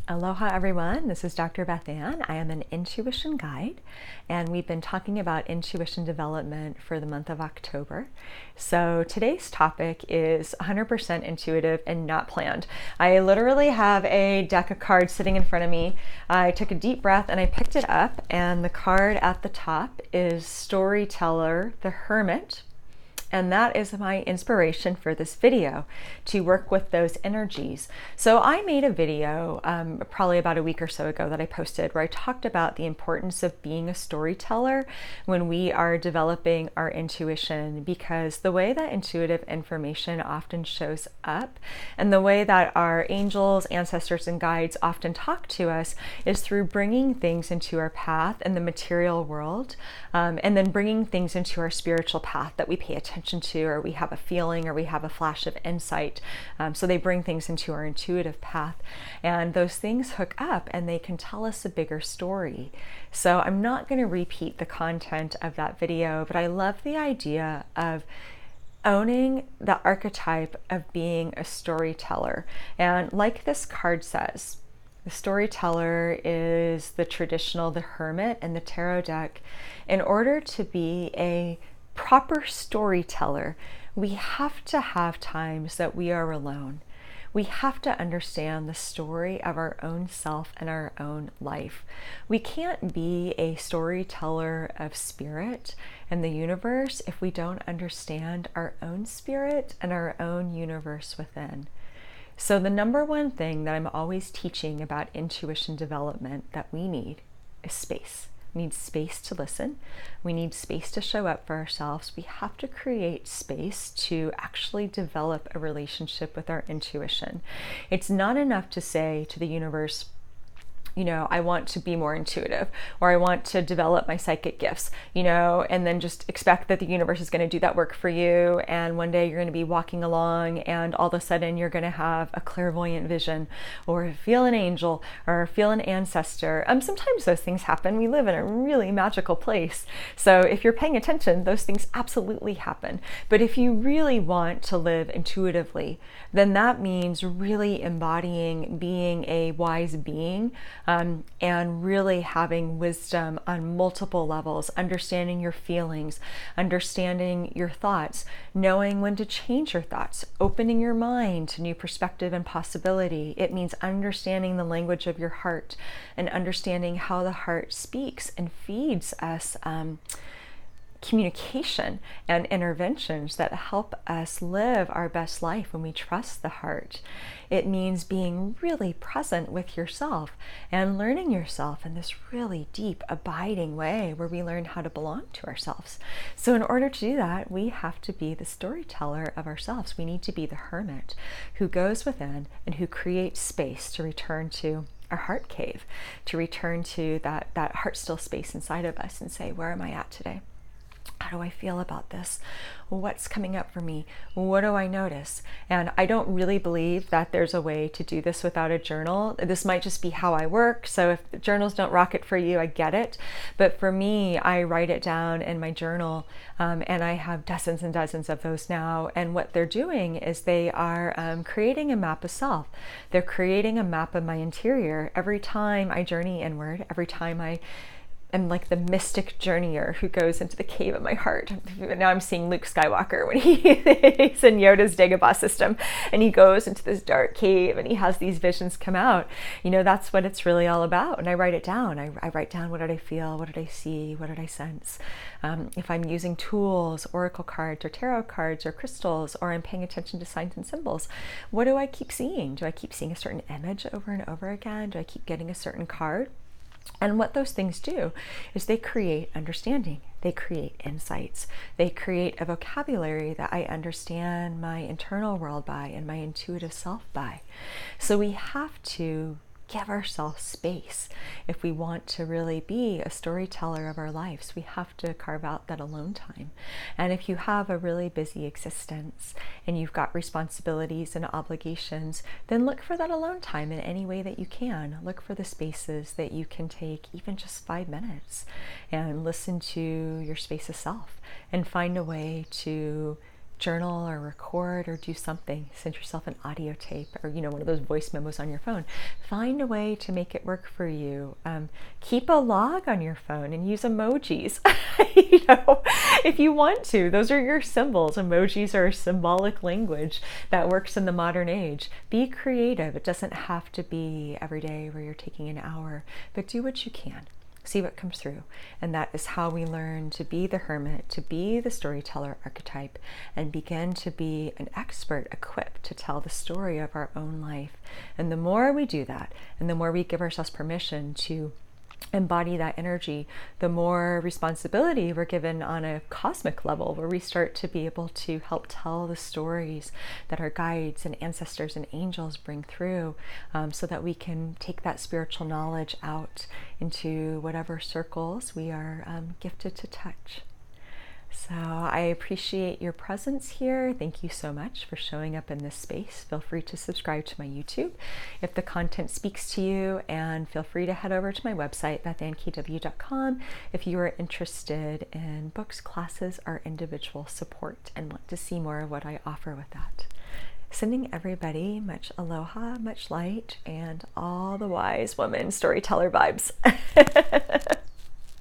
Aloha everyone, this is Dr. BethAnne. I am an intuition guide and we've been talking about intuition development for the month of October. So today's topic is 100% intuitive and not planned. I literally have a deck of cards sitting in front of me. I took a deep breath and I picked it up, and the card at the top is Storyteller, the Hermit. And that is my inspiration for this video, to work with those energies. So I made a video probably about a week or so ago that I posted where I talked about the importance of being a storyteller when we are developing our intuition, because the way that intuitive information often shows up and the way that our angels, ancestors, and guides often talk to us is through bringing things into our path in the material world, and then bringing things into our spiritual path that we pay attention to, or we have a feeling, or we have a flash of insight. So they bring things into our intuitive path, and those things hook up and they can tell us a bigger story. So I'm not going to repeat the content of that video, but I love the idea of owning the archetype of being a storyteller. And like this card says, the storyteller is the traditional, the hermit, and the tarot deck. In order to be a proper storyteller, we have to have times that we are alone. We have to understand the story of our own self and our own life. We can't be a storyteller of spirit and the universe if we don't understand our own spirit and our own universe within. So the number one thing that I'm always teaching about intuition development that we need is space. We need space to listen. We need space to show up for ourselves. We have to create space to actually develop a relationship with our intuition. It's not enough to say to the universe, I want to be more intuitive, or I want to develop my psychic gifts, and then just expect that the universe is going to do that work for you. And one day you're going to be walking along and all of a sudden you're going to have a clairvoyant vision, or feel an angel, or feel an ancestor. Sometimes those things happen. We live in a really magical place. So if you're paying attention, those things absolutely happen. But if you really want to live intuitively, then that means really embodying being a wise being, and really having wisdom on multiple levels, understanding your feelings, understanding your thoughts, knowing when to change your thoughts, opening your mind to new perspective and possibility. It means understanding the language of your heart and understanding how the heart speaks and feeds us communication and interventions that help us live our best life when we trust the heart. It means being really present with yourself and learning yourself in this really deep, abiding way where we learn how to belong to ourselves. So in order to do that, we have to be the storyteller of ourselves. We need to be the hermit who goes within and who creates space to return to our heart cave, to return to that heart still space inside of us and say, where am I at today? How do I feel about this? What's coming up for me? What do I notice? And I don't really believe that there's a way to do this without a journal. This might just be how I work. So if the journals don't rock it for you, I get it. But for me, I write it down in my journal, and I have dozens and dozens of those now. And what they're doing is they are creating a map of self. They're creating a map of my interior. Every time I journey inward, every time I'm like the mystic journeyer who goes into the cave of my heart. Now I'm seeing Luke Skywalker when he's in Yoda's Dagobah system, and he goes into this dark cave and he has these visions come out. That's what it's really all about. And I write it down. I write down, what did I feel? What did I see? What did I sense? If I'm using tools, oracle cards or tarot cards or crystals, or I'm paying attention to signs and symbols, what do I keep seeing? Do I keep seeing a certain image over and over again? Do I keep getting a certain card? And what those things do is they create understanding, they create insights, they create a vocabulary that I understand my internal world by and my intuitive self by. So we have to give ourselves space. If we want to really be a storyteller of our lives, we have to carve out that alone time. And if you have a really busy existence and you've got responsibilities and obligations, then look for that alone time in any way that you can. Look for the spaces that you can take even just 5 minutes and listen to your space of self and find a way to journal or record or do something. Send yourself an audio tape or, one of those voice memos on your phone. Find a way to make it work for you. Keep a log on your phone and use emojis. If you want to. Those are your symbols. Emojis are a symbolic language that works in the modern age. Be creative. It doesn't have to be every day where you're taking an hour, but do what you can. See what comes through. And that is how we learn to be the hermit, to be the storyteller archetype, and begin to be an expert equipped to tell the story of our own life. And the more we do that, and the more we give ourselves permission to embody that energy, the more responsibility we're given on a cosmic level, where we start to be able to help tell the stories that our guides and ancestors and angels bring through, so that we can take that spiritual knowledge out into whatever circles we are gifted to touch. So I appreciate your presence here. Thank you so much for showing up in this space. Feel free to subscribe to my YouTube if the content speaks to you, and feel free to head over to my website, BethAnneKW.com, if you are interested in books, classes, or individual support and want to see more of what I offer with that. Sending everybody much aloha, much light, and all the wise woman storyteller vibes.